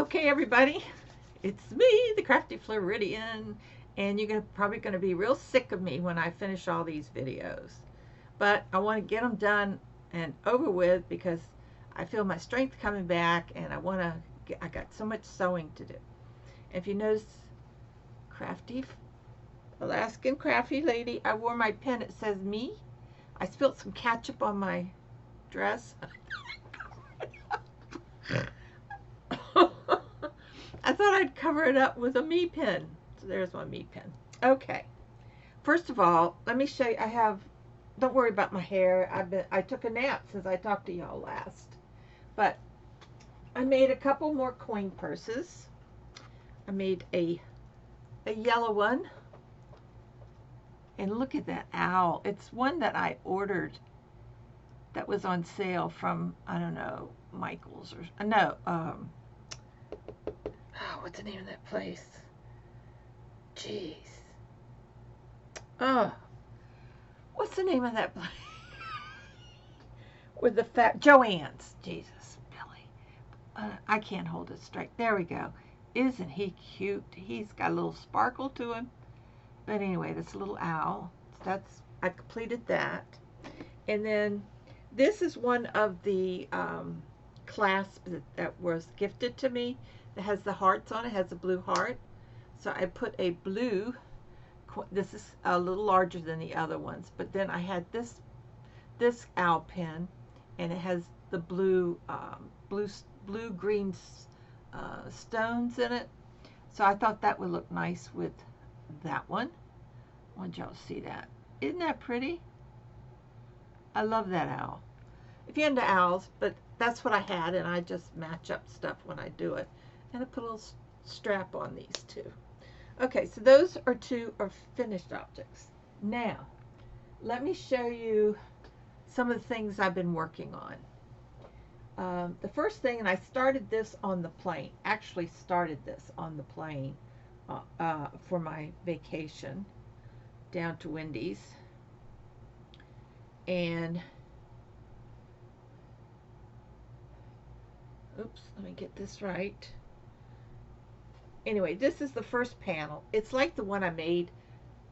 Okay, everybody, it's me, the Crafty Floridian, and you're probably going to be real sick of me when I finish all these videos. But I want to get them done and over with because I feel my strength coming back, and I got so much sewing to do. If you notice, Crafty, Alaskan Crafty Lady, I wore my pen, it says me. I spilled some ketchup on my dress. I thought I'd cover it up with a me pen. So there's my me pen. Okay. First of all, let me show you. Don't worry about my hair. I took a nap since I talked to y'all last. But I made a couple more coin purses. I made a yellow one. And look at that owl. It's one that I ordered that was on sale from, I don't know, Michael's or, no, what's the name of that place? Jeez. Oh, what's the name of that place? With the Joann's. Jesus, Billy. I can't hold it straight. There we go. Isn't he cute? He's got a little sparkle to him. But anyway, this little owl. I completed that. And then this is one of the clasps that was gifted to me. It has the hearts on it. It has a blue heart. So I put a blue. This is a little larger than the other ones. But then I had this owl pen, and it has the blue green stones in it. So I thought that would look nice with that one. I want y'all to see that. Isn't that pretty? I love that owl. If you're into owls, but that's what I had, and I just match up stuff when I do it. And I put a little strap on these two. Okay, so those are two finished objects. Now, let me show you some of the things I've been working on. The first thing, and I started this on the plane, actually started this on the plane for my vacation down to Wendy's. And oops, let me get this right. Anyway, this is the first panel. It's like the one I made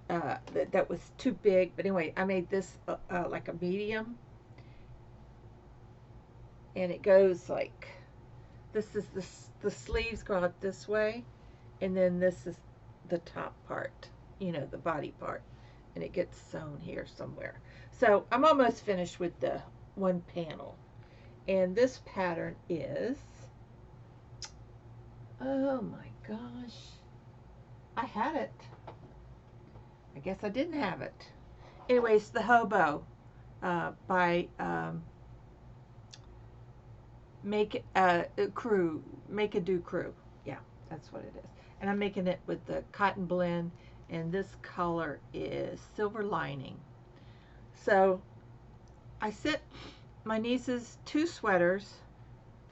that was too big, but anyway, I made this like a medium, and it goes like this. Is the sleeves go out this way, and then this is the top part, the body part, and it gets sewn here somewhere. So I'm almost finished with the one panel, and this pattern is, oh my gosh, I had it. I guess I didn't have it. Anyways, the Hobo by Make a Do Crew. Yeah, that's what it is. And I'm making it with the cotton blend, and this color is Silver Lining. So I sent my nieces 2 sweaters,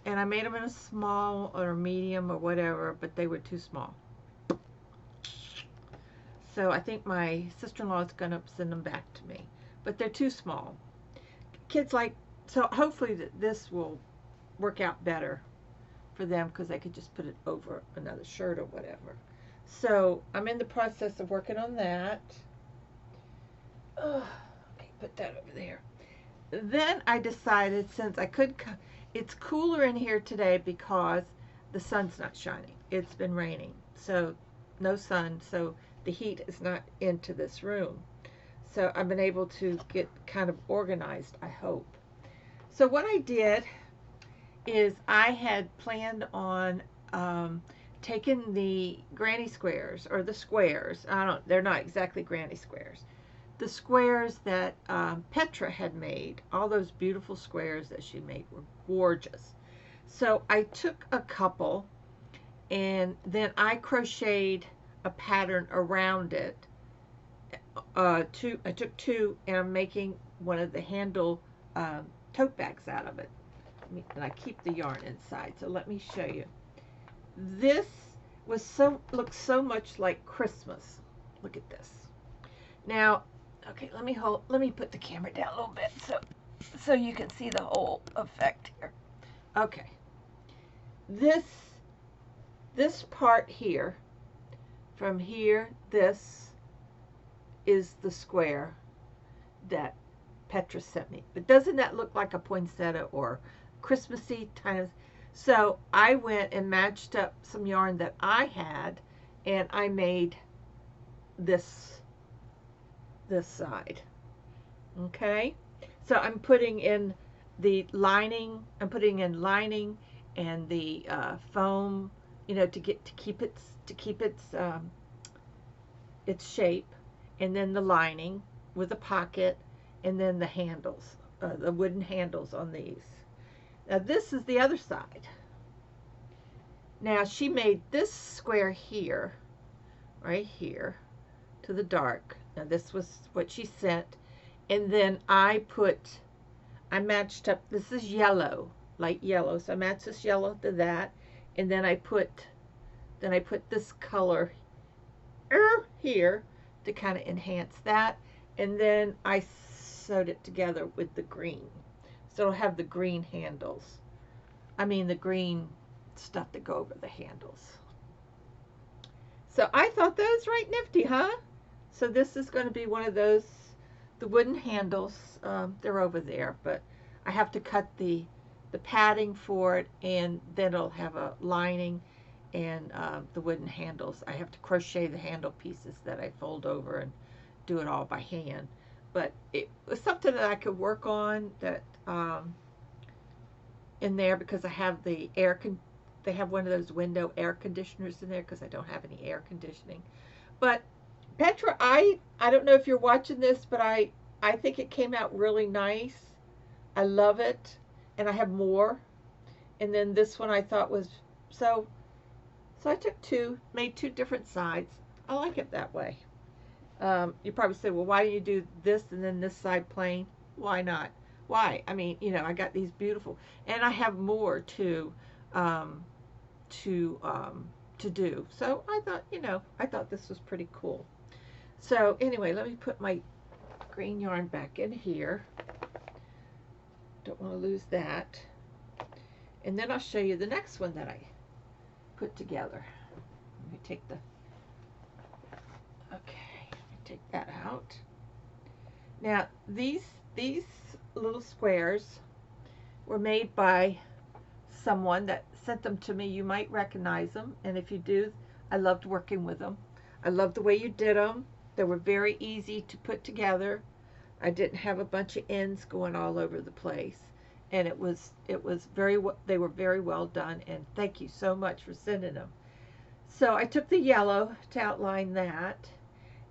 and I made them in a small or medium or whatever, but they were too small. So I think my sister-in-law is going to send them back to me, but they're too small. Kids so hopefully this will work out better for them, because they could just put it over another shirt or whatever. So I'm in the process of working on that. Okay, put that over there. Then I decided, since it's cooler in here today because the sun's not shining. It's been raining, so no sun, so the heat is not into this room. So I've been able to get kind of organized, I hope. So what I did is I had planned on taking the granny squares, or the squares. They're not exactly granny squares. The squares that Petra had made, all those beautiful squares that she made were gorgeous. So I took a couple, and then I crocheted a pattern around it. I took 2, and I'm making one of the handle tote bags out of it. And I keep the yarn inside, so let me show you. This looks so much like Christmas. Look at this. Now, okay, let me put the camera down a little bit so you can see the whole effect here. Okay. This this part here, from here, this is the square that Petra sent me. But doesn't that look like a poinsettia or Christmassy kind of? So I went and matched up some yarn that I had, and I made this side. Okay, so I'm putting in the lining. I'm putting in lining and the foam, you know, to keep its shape, and then the lining with a pocket, and then the handles, the wooden handles on these. Now this is the other side. Now she made this square here, right here, to the dark. Now this was what she sent, and then I matched up, this is yellow, light yellow, so I matched this yellow to that, and then I put this color here to kind of enhance that, and then I sewed it together with the green, so it'll have the green handles. I mean the green stuff to go over the handles. So I thought that was right nifty, huh? So this is going to be one of those, the wooden handles, they're over there, but I have to cut the padding for it, and then it'll have a lining and the wooden handles. I have to crochet the handle pieces that I fold over and do it all by hand. But it was something that I could work on, that in there, because I have the they have one of those window air conditioners in there because I don't have any air conditioning. But Petra, I don't know if you're watching this, but I think it came out really nice. I love it, and I have more. And then this one I thought was so I took made two different sides. I like it that way. You probably say, well, why do you do this and then this side plain? Why not? Why? I mean, you know, I got these beautiful, and I have more to do. So I thought, you know, I thought this was pretty cool. So anyway, let me put my green yarn back in here. Don't want to lose that. And then I'll show you the next one that I put together. Let me take take that out. Now these little squares were made by someone that sent them to me. You might recognize them, and if you do, I loved working with them. I loved the way you did them. They were very easy to put together. I didn't have a bunch of ends going all over the place, and it was they were very well done, and thank you so much for sending them. So I took the yellow to outline that,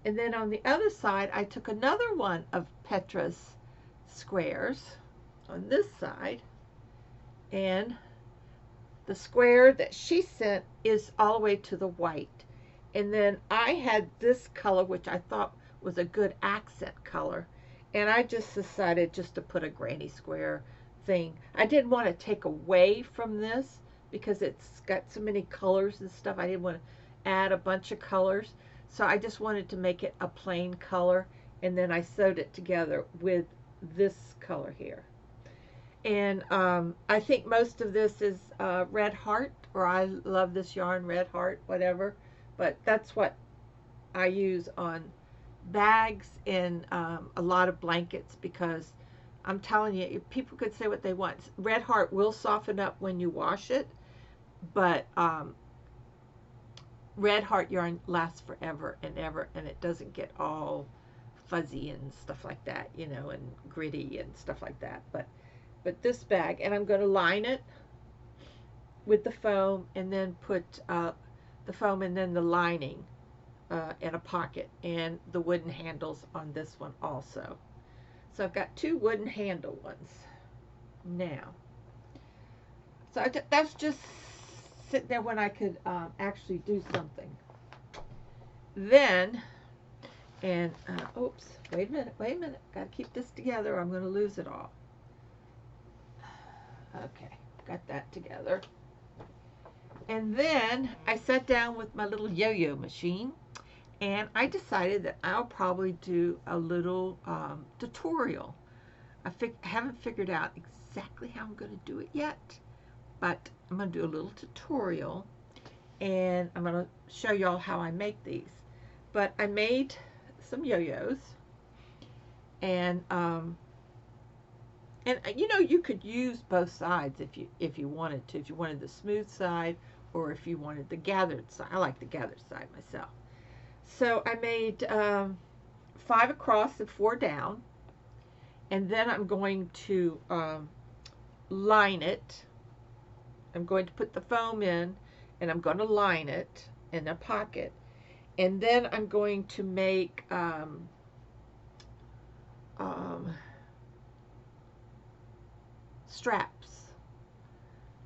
and then on the other side I took another one of Petra's squares on this side, and the square that she sent is all the way to the white. And then I had this color, which I thought was a good accent color, and I just decided just to put a granny square thing. I didn't want to take away from this because it's got so many colors and stuff. I didn't want to add a bunch of colors, so I just wanted to make it a plain color, and then I sewed it together with this color here. And I think most of this is Red Heart, or I love this yarn, Red Heart, whatever. But that's what I use on bags and a lot of blankets, because I'm telling you, people could say what they want. Red Heart will soften up when you wash it, but Red Heart yarn lasts forever and ever, and it doesn't get all fuzzy and stuff like that, you know, and gritty and stuff like that. But this bag, and I'm going to line it with the foam, and then put the foam and then the lining in a pocket, and the wooden handles on this one also. So I've got two wooden handle ones now. So that's just sitting there when I could actually do something. Then, and oops, wait a minute, gotta keep this together, I'm gonna lose it all. Okay, got that together. And then I sat down with my little yo-yo machine, and I decided that I'll probably do a little tutorial. I haven't figured out exactly how I'm going to do it yet, but I'm going to do a little tutorial. and I'm going to show y'all how I make these. But I made some yo-yos, and you know, you could use both sides if you wanted to. If you wanted the smooth side or if you wanted the gathered side. I like the gathered side myself. So I made 5 across and 4 down. And then I'm going to line it. I'm going to put the foam in and I'm going to line it in a pocket. And then I'm going to make straps.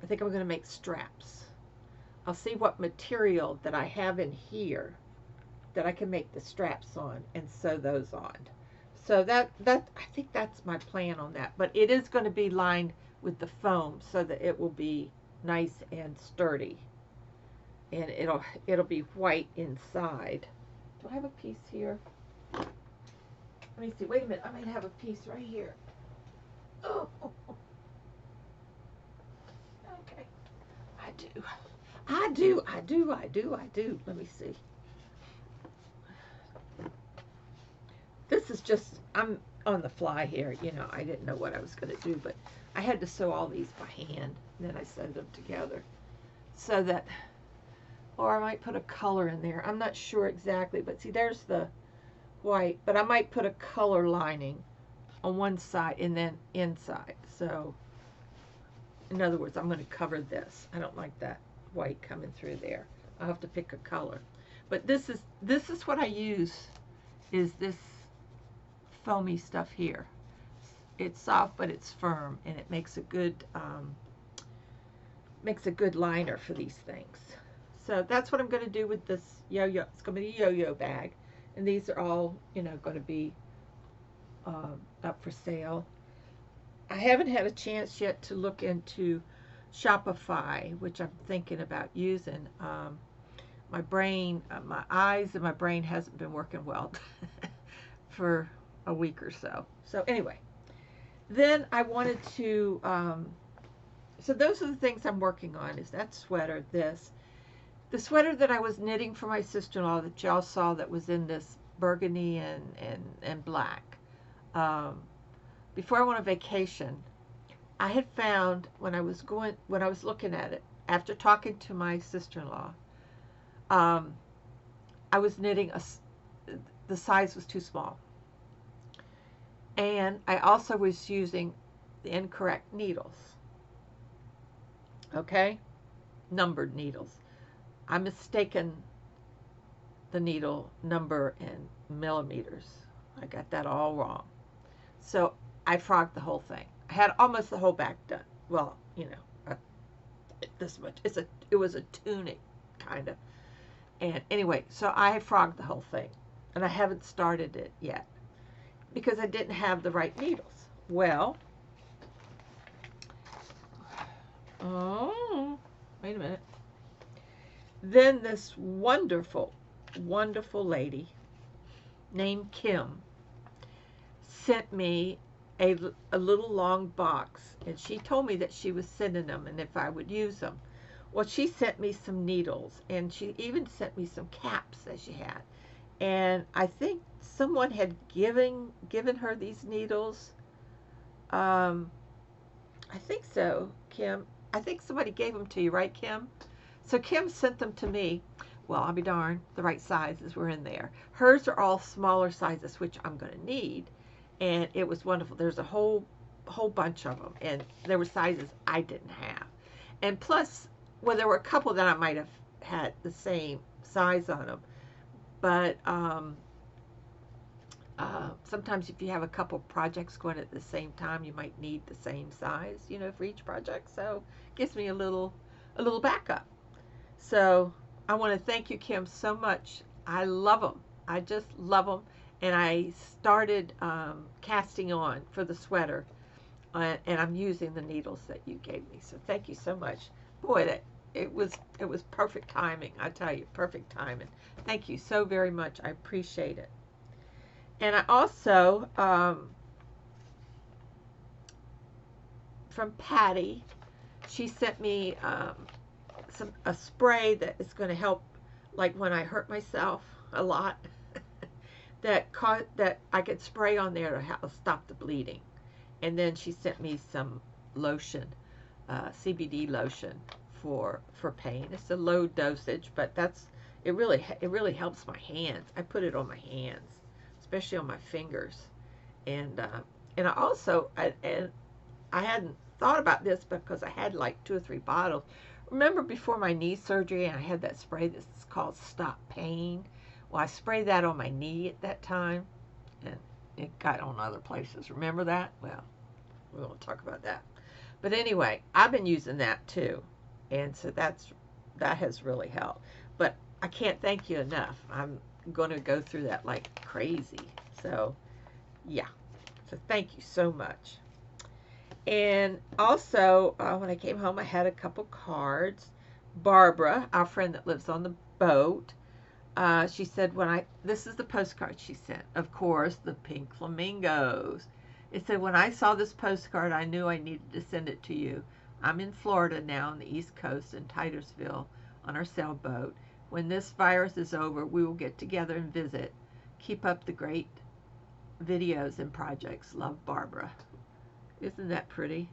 I think I'm going to make straps. I'll see what material that I have in here that I can make the straps on and sew those on. So that I think that's my plan on that. But it is going to be lined with the foam so that it will be nice and sturdy. And it'll be white inside. Do I have a piece here? Let me see. Wait a minute. I might have a piece right here. Oh. Okay. I do. Let me see. This is just, I'm on the fly here. You know, I didn't know what I was going to do, but I had to sew all these by hand. And then I sewed them together so that, or I might put a color in there. I'm not sure exactly, but see, there's the white, but I might put a color lining on one side and then inside. So, in other words, I'm going to cover this. I don't like that white coming through there. I'll have to pick a color. But this is what I use, is this foamy stuff here. It's soft, but it's firm, and it makes a good liner for these things. So that's what I'm going to do with this yo-yo. It's going to be a yo-yo bag, and these are all, you know, going to be up for sale. I haven't had a chance yet to look into Shopify, which I'm thinking about using. My brain, my eyes and my brain hasn't been working well for a week or so. So anyway, then I wanted to, so those are the things I'm working on, is that sweater, this. The sweater that I was knitting for my sister-in-law that y'all saw that was in this burgundy and black. Before I went on vacation, I had found when I was looking at it, after talking to my sister-in-law, I was knitting the size was too small. And I also was using the incorrect needles. Okay? Numbered needles. I mistaken the needle number in millimeters. I got that all wrong. So I frogged the whole thing. I had almost the whole back done. Well, you know, this much. It was a tunic, kind of. And anyway, so I frogged the whole thing. And I haven't started it yet, because I didn't have the right needles. Well, oh, wait a minute. Then this wonderful, wonderful lady named Kim sent me a little long box, and she told me that she was sending them and if I would use them. Well, she sent me some needles, and she even sent me some caps that she had. And I think someone had given her these needles. I think so, Kim. I think somebody gave them to you, right, Kim? So Kim sent them to me. Well, I'll be darned, the right sizes were in there. Hers are all smaller sizes, which I'm going to need. And it was wonderful. There's a whole bunch of them, and there were sizes I didn't have. And plus, well, there were a couple that I might have had the same size on them. But sometimes if you have a couple projects going at the same time, you might need the same size, you know, for each project. So it gives me a little backup. So I want to thank you, Kim, so much. I love them. I just love them. And I started casting on for the sweater, and I'm using the needles that you gave me. So thank you so much. Boy, it was perfect timing. I tell you, perfect timing. Thank you so very much. I appreciate it. And I also, from Patty, she sent me a spray that is going to help, like when I hurt myself a lot, that I could spray on there to help stop the bleeding. And then she sent me some lotion, CBD lotion for pain. It's a low dosage, but it really helps my hands. I put it on my hands, especially on my fingers, and I also I hadn't thought about this because I had like 2 or 3 bottles. Remember before my knee surgery, and I had that spray that's called Stop Pain. Well, I sprayed that on my knee at that time, and it got on other places. Remember that? Well, we won't talk about that. But anyway, I've been using that too, and so that has really helped. But I can't thank you enough. I'm going to go through that like crazy. So, yeah. So thank you so much. And also, when I came home, I had a couple cards. Barbara, our friend that lives on the boat, she said, this is the postcard she sent. Of course, the pink flamingos. It said, when I saw this postcard, I knew I needed to send it to you. I'm in Florida now on the East Coast in Titusville on our sailboat. When this virus is over, we will get together and visit. Keep up the great videos and projects. Love, Barbara. Isn't that pretty?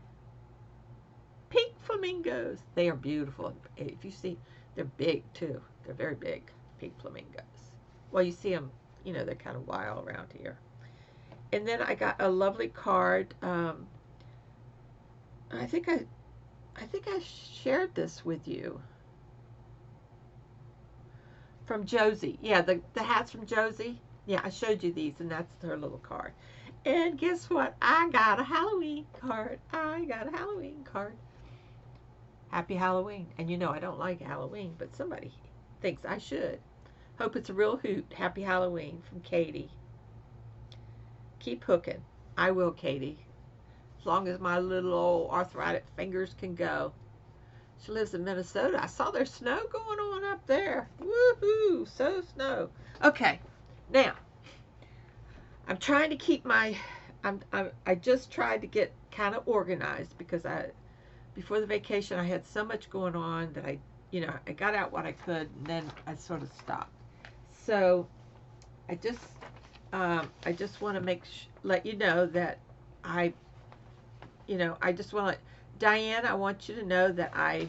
Pink flamingos. They are beautiful. If you see, they're big too. They're very big, pink flamingos. Well, you see them, they're kind of wild around here. And then I got a lovely card. I think I shared this with you. From Josie. Yeah, the hats from Josie. Yeah, I showed you these, and that's her little card. And guess what? I got a Halloween card. Happy Halloween. And I don't like Halloween, but somebody thinks I should. Hope it's a real hoot. Happy Halloween from Katie. Keep hooking. I will, Katie. As long as my little old arthritic fingers can go. She lives in Minnesota. I saw there's snow going on up there. Woohoo! So snow. Okay. Now, I'm trying to keep I just tried to get kind of organized because before the vacation I had so much going on that I got out what I could, and then I sort of stopped. So I just want to let you know that I just want to, Diane, I want you to know that I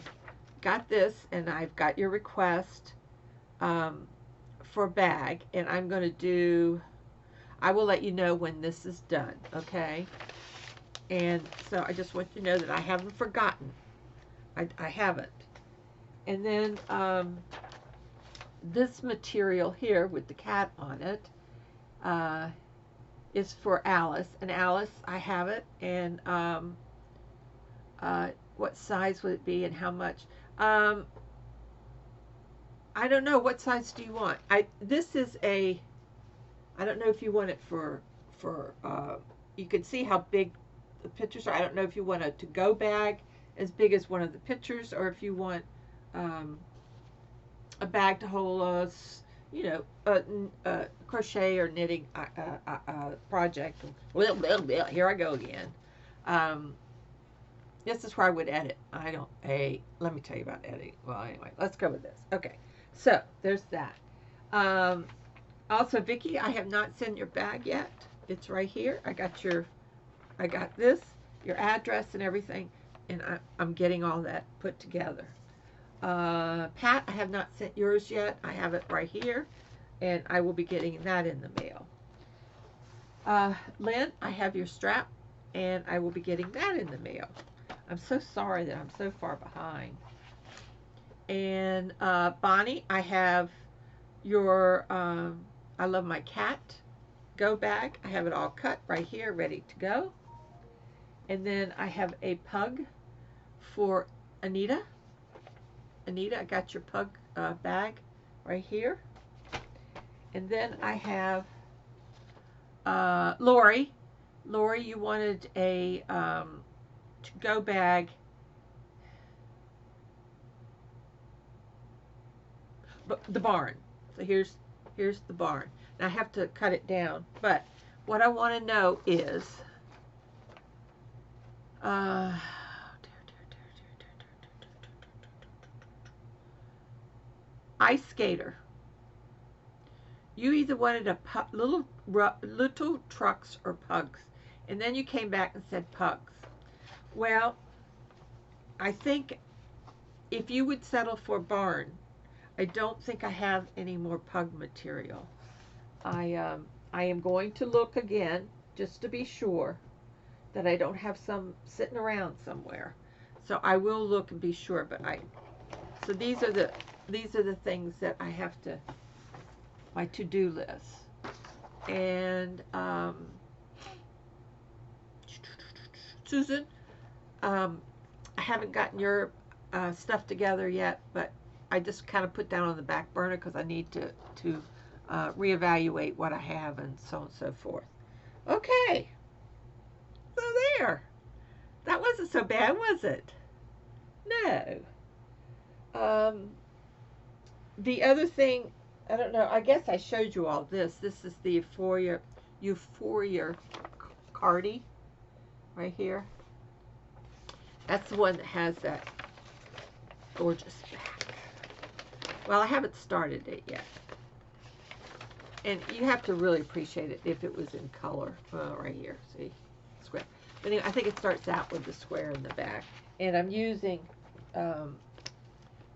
got this and I've got your request for a bag, and I will let you know when this is done, okay? And so I just want you to know that I haven't forgotten. I haven't. And then this material here with the cat on it is for Alice. And Alice, I have it. And what size would it be and how much? I don't know. What size do you want? This is I don't know if you want it for you can see how big the pictures are. I don't know if you want a to-go bag as big as one of the pictures, or if you want a bag to hold a crochet or knitting project. Here I go again. This is where I would edit. Let me tell you about editing. Well, anyway, let's go with this. Okay, so there's that. Also, Vicki, I have not sent your bag yet. It's right here. I got this, your address and everything, and I'm getting all that put together. Pat, I have not sent yours yet. I have it right here, and I will be getting that in the mail. Lynn, I have your strap, and I will be getting that in the mail. I'm so sorry that I'm so far behind. And Bonnie, I have your I Love My Cat go bag. I have it all cut right here, ready to go. And then I have a pug for Anita. Anita, I got your pug bag right here. And then I have Lori. Lori, you wanted a to-go bag. But the barn. So here's the barn. And I have to cut it down. But what I want to know is Ice skater. You either wanted a little trucks or pugs, and then you came back and said pugs. Well, I think if you would settle for barn, I don't think I have any more pug material. I am going to look again just to be sure that I don't have some sitting around somewhere. So I will look and be sure. But so these are the things that I have to, my to-do list. And Susan, I haven't gotten your stuff together yet, but I just kind of put that on the back burner because I need to reevaluate what I have and so on and so forth. Okay, so there. That wasn't so bad, was it? No. The other thing, I don't know, I guess I showed you all this. This is the Euphoria Cardi right here. That's the one that has that gorgeous back. Well, I haven't started it yet. And you have to really appreciate it if it was in color. Right here, see? Square. But anyway, I think it starts out with the square in the back. And I'm using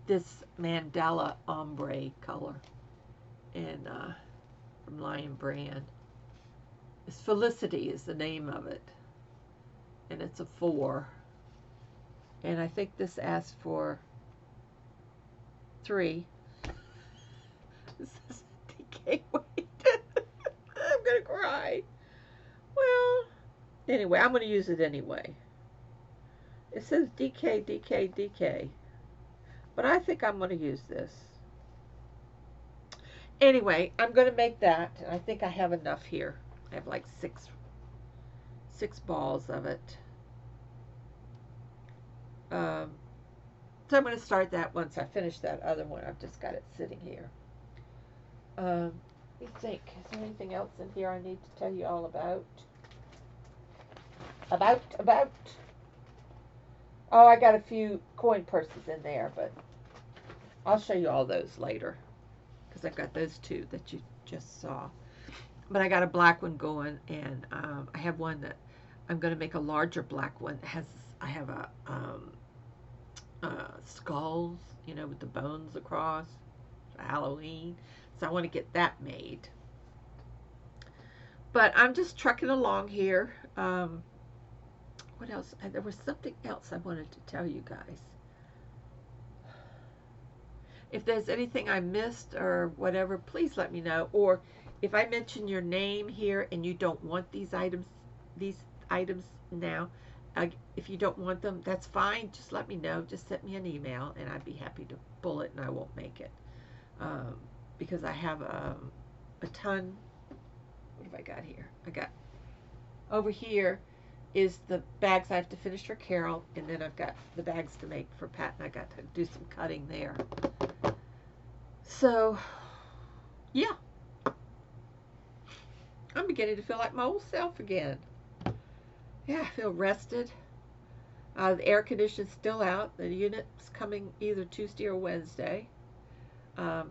this Mandela ombre color from Lion Brand. It's Felicity is the name of it. And it's a 4. And I think this asks for 3. This is DK weight. I'm going to cry. Well, anyway, I'm going to use it anyway. It says DK, DK, DK. But I think I'm going to use this. Anyway, I'm going to make that. And I think I have enough here. I have like six balls of it. So I'm going to start that once I finish that other one. I've just got it sitting here. Let me think. Is there anything else in here I need to tell you all about? About. Oh, I got a few coin purses in there, but I'll show you all those later because I've got those two that you just saw. But I got a black one going, and I have one that I'm going to make a larger black one. I have a skulls, you know, with the bones across, for Halloween. So I want to get that made. But I'm just trucking along here. What else? There was something else I wanted to tell you guys. If there's anything I missed or whatever, please let me know. Or if I mention your name here and you don't want these items now, if you don't want them, that's fine. Just let me know. Just send me an email, and I'd be happy to pull it, and I won't make it. Because I have a ton. What have I got here? I got over here is the bags I have to finish for Carol, and then I've got the bags to make for Pat, and I got to do some cutting there. So, yeah. I'm beginning to feel like my old self again. Yeah, I feel rested. The air conditioner's still out. The unit's coming either Tuesday or Wednesday. The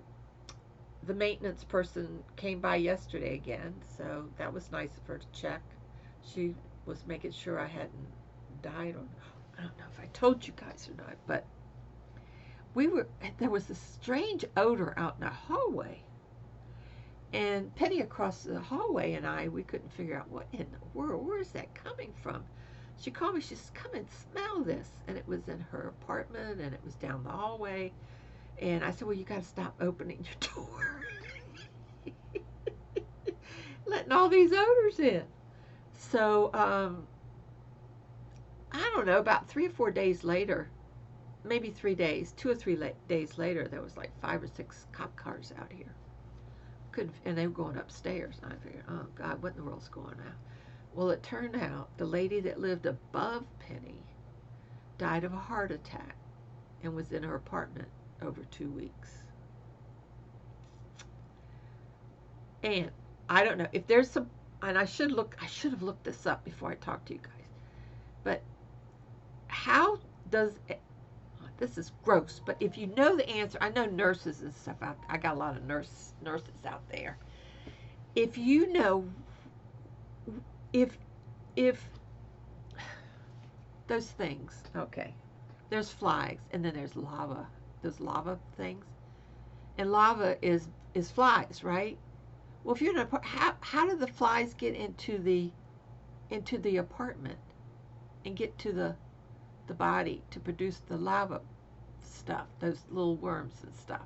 maintenance person came by yesterday again, so that was nice of her to check. She was making sure I hadn't died, or I don't know if I told you guys or not, but there was a strange odor out in the hallway. And Penny across the hallway and we couldn't figure out what in the world, where is that coming from? She called me, she says, come and smell this. And it was in her apartment, and it was down the hallway. And I said, well, you got to stop opening your door. Letting all these odors in. So, I don't know, about 3 or 4 days later, maybe 3 days, 2 or 3 days later, there was like 5 or 6 cop cars out here. And they were going upstairs, and I figured, oh God, what in the world's going on? Well, it turned out the lady that lived above Penny died of a heart attack and was in her apartment over 2 weeks. And I don't know if there's some, and I should have looked this up before I talked to you guys. But how does it, This is gross, but if you know the answer, I know nurses and stuff out. I got a lot of nurses out there. If you know, if if those things, okay, there's flies and then there's lava. Those lava things, and lava is flies, right? Well, if you're in a, how do the flies get into the apartment and get to the body to produce the lava stuff, those little worms and stuff?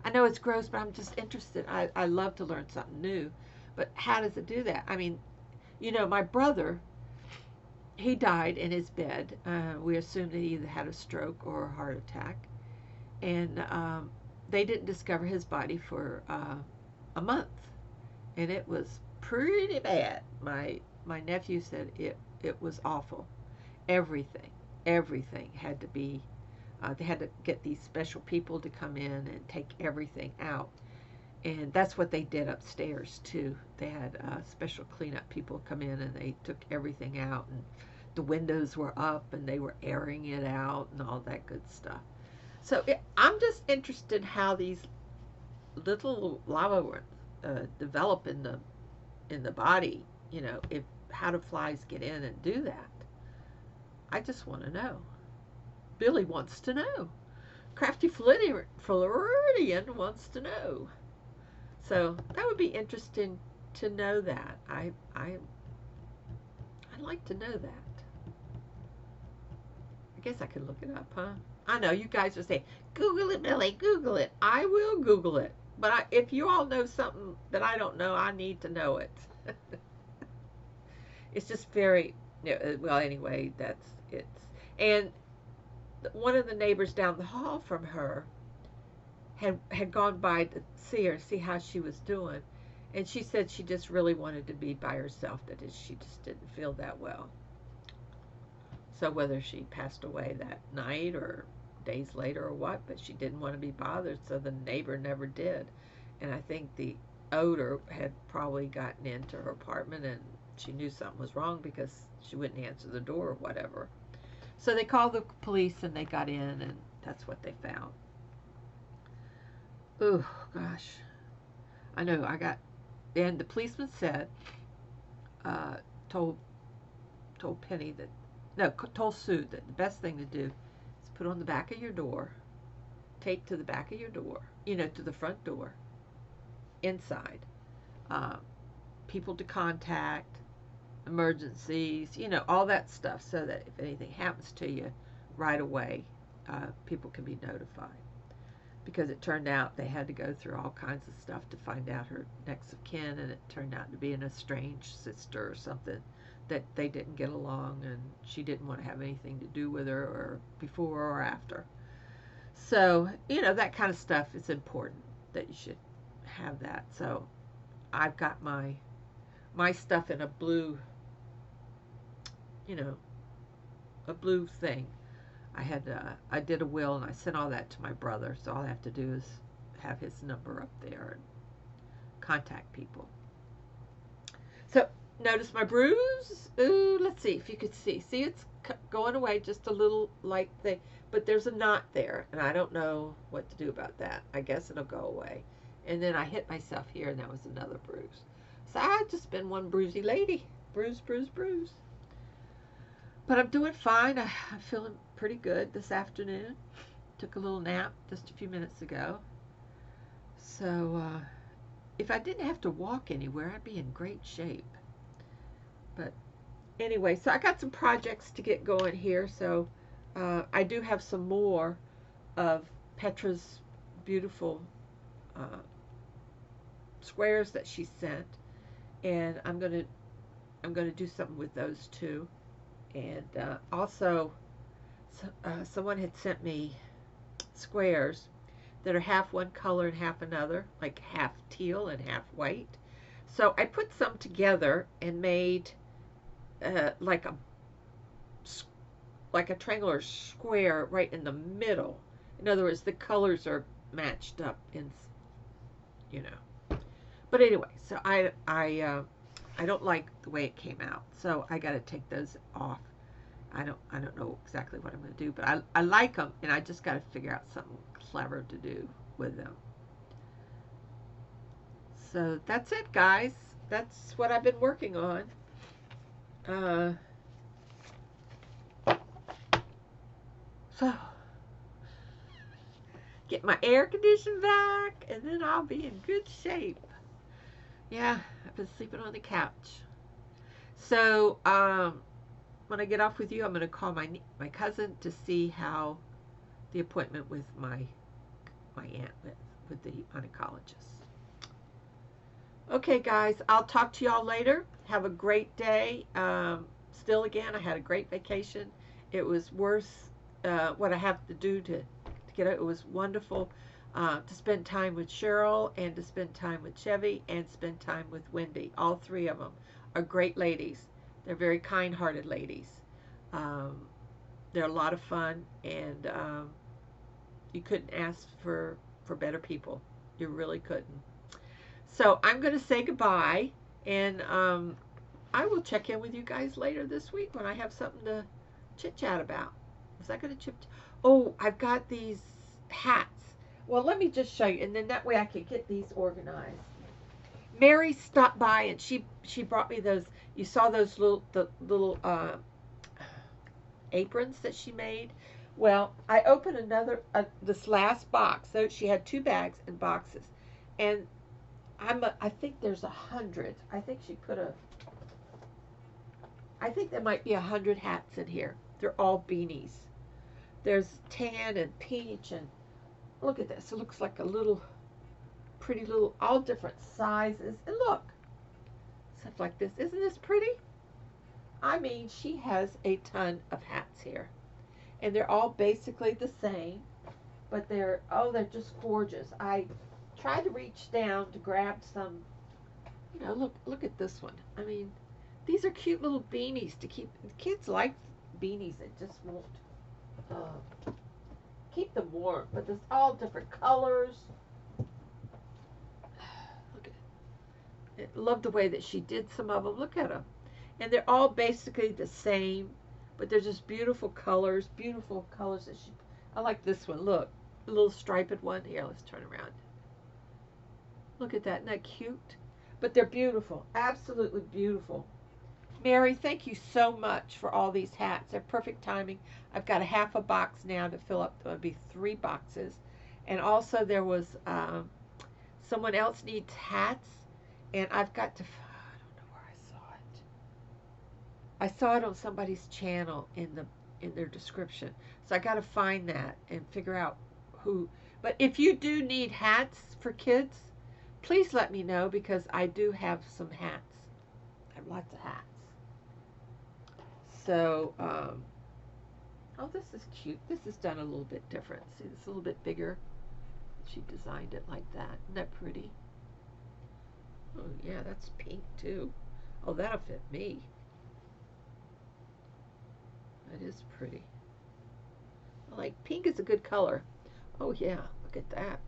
I know it's gross, but I'm just interested. I love to learn something new. But how does it do that? I mean, my brother, he died in his bed. We assumed that he either had a stroke or a heart attack. And they didn't discover his body for a month. And it was pretty bad. My nephew said it was awful. Everything had to be, they had to get these special people to come in and take everything out. And that's what they did upstairs too. They had special cleanup people come in and they took everything out, and the windows were up and they were airing it out and all that good stuff. So I'm just interested how these little lava develop in the body. If how do flies get in and do that? I just want to know. Billy wants to know. Crafty Floridian wants to know. So that would be interesting to know that. I'd like to know that. I guess I could look it up, huh? I know you guys are saying, Google it, Billy, Google it. I will Google it. But if you all know something that I don't know, I need to know it. It's just very, well, anyway, and one of the neighbors down the hall from her had gone by to see her, see how she was doing. And she said she just really wanted to be by herself, that she just didn't feel that well. So whether she passed away that night or days later or what, but she didn't want to be bothered, so the neighbor never did. And I think the odor had probably gotten into her apartment, and she knew something was wrong because she wouldn't answer the door or whatever. So they called the police and they got in, and that's what they found. Oh, gosh. I know, and the policeman said, told Penny that, no, told Sue that the best thing to do is put on the back of your door, tape to the back of your door, to the front door, inside, people to contact, emergencies, all that stuff, so that if anything happens to you right away, people can be notified. Because it turned out they had to go through all kinds of stuff to find out her next of kin, and it turned out to be an estranged sister or something, that they didn't get along and she didn't want to have anything to do with her, or before or after. So, that kind of stuff is important, that you should have that. So I've got my stuff in a blue, a blue thing. I did a will and I sent all that to my brother, so all I have to do is have his number up there and contact people. So notice my bruise. Ooh, let's see if you could see. See, it's going away just a little light thing, but there's a knot there, and I don't know what to do about that. I guess it'll go away. And then I hit myself here, and that was another bruise. So I've just been one bruisey lady. Bruise, bruise, bruise. But I'm doing fine. I'm feeling pretty good this afternoon. Took a little nap just a few minutes ago. So if I didn't have to walk anywhere, I'd be in great shape. But anyway, so I got some projects to get going here. So I do have some more of Petra's beautiful squares that she sent, and I'm gonna do something with those too. And also, someone had sent me squares that are half one color and half another, like half teal and half white. So I put some together and made like a triangular square right in the middle. In other words, the colors are matched up in, But anyway, so I don't like the way it came out, so I got to take those off. I don't know exactly what I'm going to do, but I like them, and I just got to figure out something clever to do with them. So that's it, guys. That's what I've been working on. Uh, so get my air conditioned back, and then I'll be in good shape. Yeah, I've been sleeping on the couch. So when I get off with you, I'm going to call my cousin to see how the appointment with my aunt with the oncologist. Okay, guys, I'll talk to y'all later. Have a great day. Still, again, I had a great vacation. It was worth what I have to do to get it. It was wonderful to spend time with Cheryl and to spend time with Chevy and spend time with Wendy. All three of them are great ladies. They're very kind-hearted ladies. They're a lot of fun, and you couldn't ask for better people. You really couldn't. So I'm going to say goodbye, and I will check in with you guys later this week when I have something to chit-chat about. Was I going to chip? Oh, I've got these hats. Well, let me just show you, and then that way I can get these organized. Mary stopped by, and she brought me those. You saw those little aprons that she made. Well, I opened this last box. So she had 2 bags and boxes, and I think there's 100. I think she put I think there might be 100 hats in here. They're all beanies. There's tan and peach, and look at this. It looks like a pretty little, all different sizes. And look, stuff like this. Isn't this pretty? I mean, she has a ton of hats here, and they're all basically the same, but they're just gorgeous. I tried to reach down to grab some. Look at this one. I mean, these are cute little beanies to keep. Kids like beanies that just won't keep them warm. But there's all different colors. Look at it. I love the way that she did some of them. Look at them. And they're all basically the same, but they're just beautiful colors that she. I like this one. Look, a little striped one. Here, let's turn around. Look at that. Isn't that cute? But they're beautiful. Absolutely beautiful. Mary, thank you so much for all these hats. They're perfect timing. I've got a half a box now to fill up. There'll be 3 boxes. And also there was someone else needs hats. And I've got to, I don't know where I saw it. I saw it on somebody's channel in their description. So I got to find that and figure out who. But if you do need hats for kids, please let me know, because I do have some hats. I have lots of hats. So, oh, this is cute. This is done a little bit different. See, it's a little bit bigger. She designed it like that. Isn't that pretty? Oh, yeah, that's pink, too. Oh, that'll fit me. That is pretty. I like pink is a good color. Oh, yeah, look at that.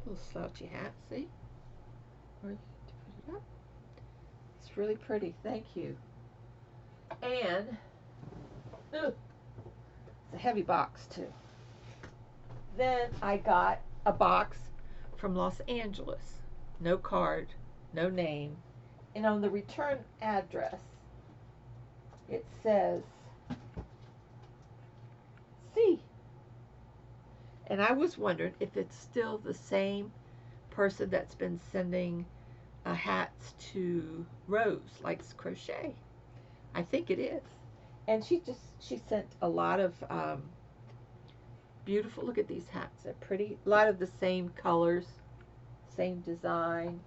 Little slouchy hat, see? Or you put it up. It's really pretty. Thank you. And it's a heavy box too. Then I got a box from Los Angeles. No card, no name. And on the return address, it says C. And I was wondering if it's still the same person that's been sending hats to Rose, likes crochet. I think it is. And she sent a lot of beautiful, look at these hats. They're pretty. A lot of the same colors, same design.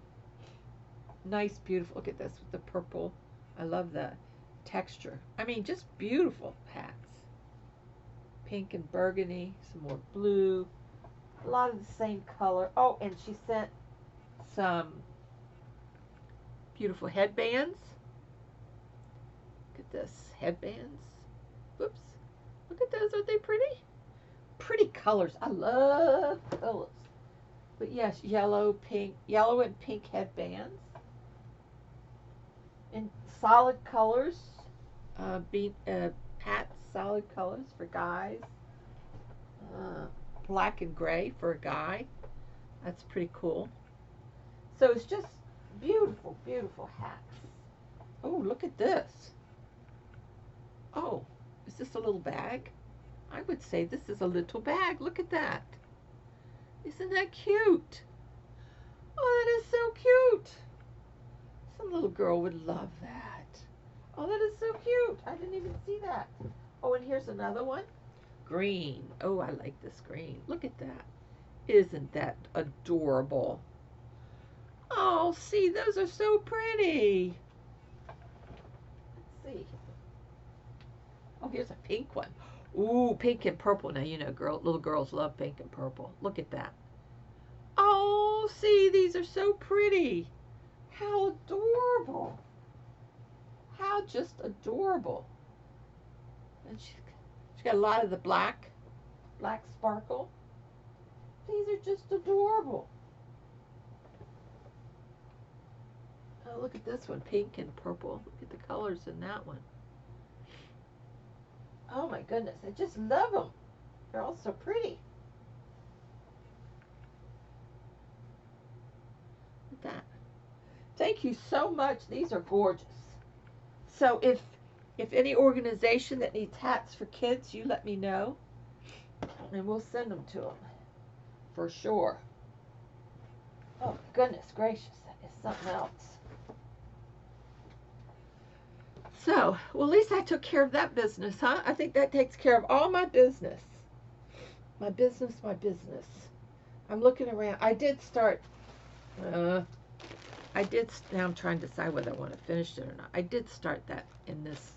Nice, beautiful. Look at this with the purple. I love the texture. I mean, just beautiful hats. Pink and burgundy, some more blue, a lot of the same color. Oh, and she sent some beautiful headbands. Look at this, headbands. Whoops. Look at those, aren't they pretty? Pretty colors. I love colors. But yes, yellow and pink headbands. And solid colors, Pat solid colors for guys. Black and gray for a guy. That's pretty cool. So it's just beautiful, beautiful hats. Oh, look at this. Oh, is this a little bag? I would say this is a little bag. Look at that. Isn't that cute? Oh, that is so cute. Some little girl would love that. Oh, that is so cute. I didn't even see that. Oh, and here's another one. Green. Oh, I like this green. Look at that. Isn't that adorable? Oh, see, those are so pretty. Let's see. Oh, here's a pink one. Ooh, pink and purple. Now, you know, little girls love pink and purple. Look at that. Oh, see, these are so pretty. How adorable. How just adorable. And she's got a lot of the black sparkle. These are just adorable. Oh, look at this one, pink and purple. Look at the colors in that one. Oh my goodness, I just love them. They're all so pretty. Look at that. Thank you so much. These are gorgeous. So if any organization that needs hats for kids, you let me know, and we'll send them to them for sure. Oh goodness gracious, that is something else. So, well, at least I took care of that business, huh? I think that takes care of all my business. My business. I'm looking around. I did start, now I'm trying to decide whether I want to finish it or not. I did start that in this.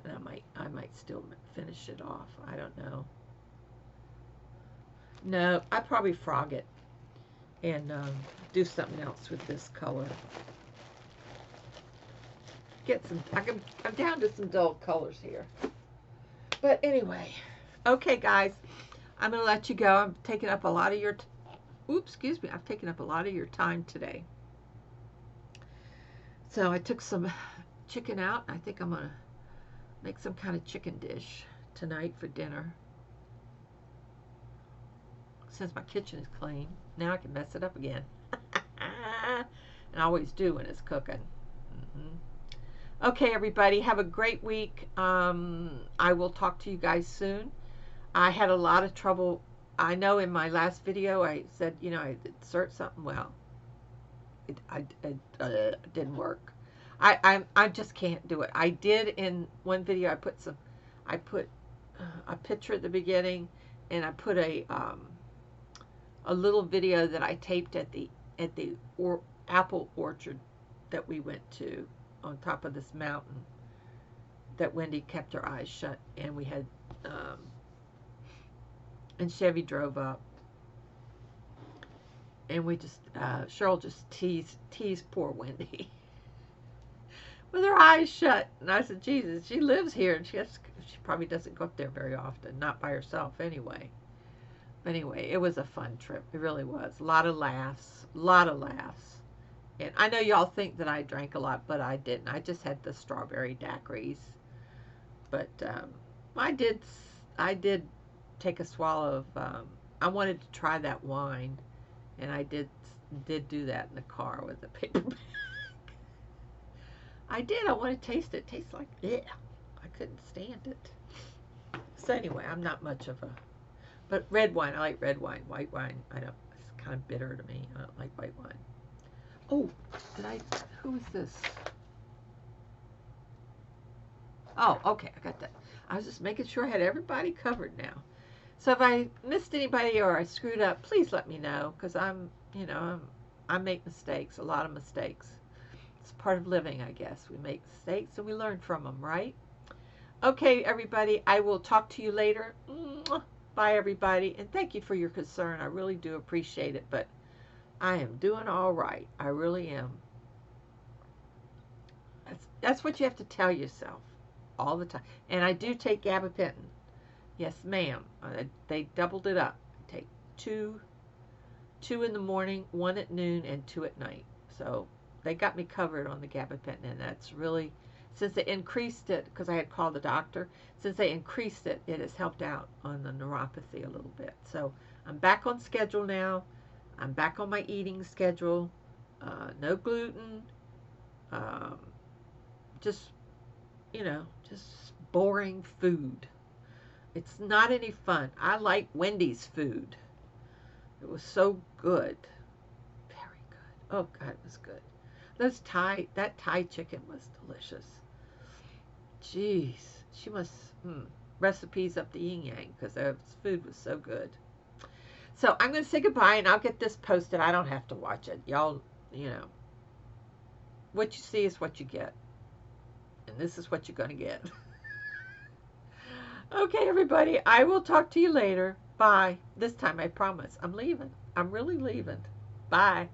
And I might still finish it off. I don't know. No, I probably frog it and do something else with this color. I'm down to some dull colors here. But anyway, okay, guys, I'm going to let you go. I'm taking up a lot of your I've taken up a lot of your time today. So I took some chicken out. I think I'm going to make some kind of chicken dish tonight for dinner. Since my kitchen is clean, now I can mess it up again. And I always do when it's cooking. Okay, everybody, have a great week. I will talk to you guys soon. I had a lot of trouble. I know in my last video I said, you know, I insert something. Well, it didn't work. I just can't do it. I did in one video. I put a picture at the beginning, and I put a little video that I taped at the apple orchard that we went to on top of this mountain that Wendy kept her eyes shut, and we had and Chevy drove up, and we just Cheryl just teased poor Wendy with her eyes shut, and I said, Jesus, she lives here, and she probably doesn't go up there very often, not by herself anyway. But anyway, it was a fun trip. It really was. A lot of laughs. And I know y'all think that I drank a lot, but I didn't. I just had the strawberry daiquiris. But I did take a swallow of, I wanted to try that wine, and I did do that in the car with the paper bag. I did. I want to taste it. It tastes like, bleh. I couldn't stand it. So anyway, I'm not much of a, but red wine, I like red wine. White wine, it's kind of bitter to me. I don't like white wine. Oh, who is this? Oh, okay, I got that. I was just making sure I had everybody covered now. So if I missed anybody or I screwed up, please let me know, because I make mistakes, a lot of mistakes. It's part of living, I guess. We make mistakes and we learn from them, right? Okay, everybody, I will talk to you later. Bye, everybody, and thank you for your concern. I really do appreciate it, but I am doing all right. I really am. That's what you have to tell yourself all the time. And I do take gabapentin. Yes, ma'am. They doubled it up. I take two in the morning, 1 at noon, and 2 at night. So they got me covered on the gabapentin, and that's really, since they increased it, because I had called the doctor, since they increased it, it has helped out on the neuropathy a little bit. So I'm back on schedule now. I'm back on my eating schedule. No gluten. Um, just, just boring food. It's not any fun. I like Wendy's food. It was so good. Very good. Oh, God, it was good. That Thai chicken was delicious. Jeez. She must, recipes up the yin yang, because the food was so good. So I'm going to say goodbye, and I'll get this posted. I don't have to watch it. Y'all, what you see is what you get. And this is what you're going to get. Okay, everybody. I will talk to you later. Bye. This time I promise. I'm leaving. I'm really leaving. Bye.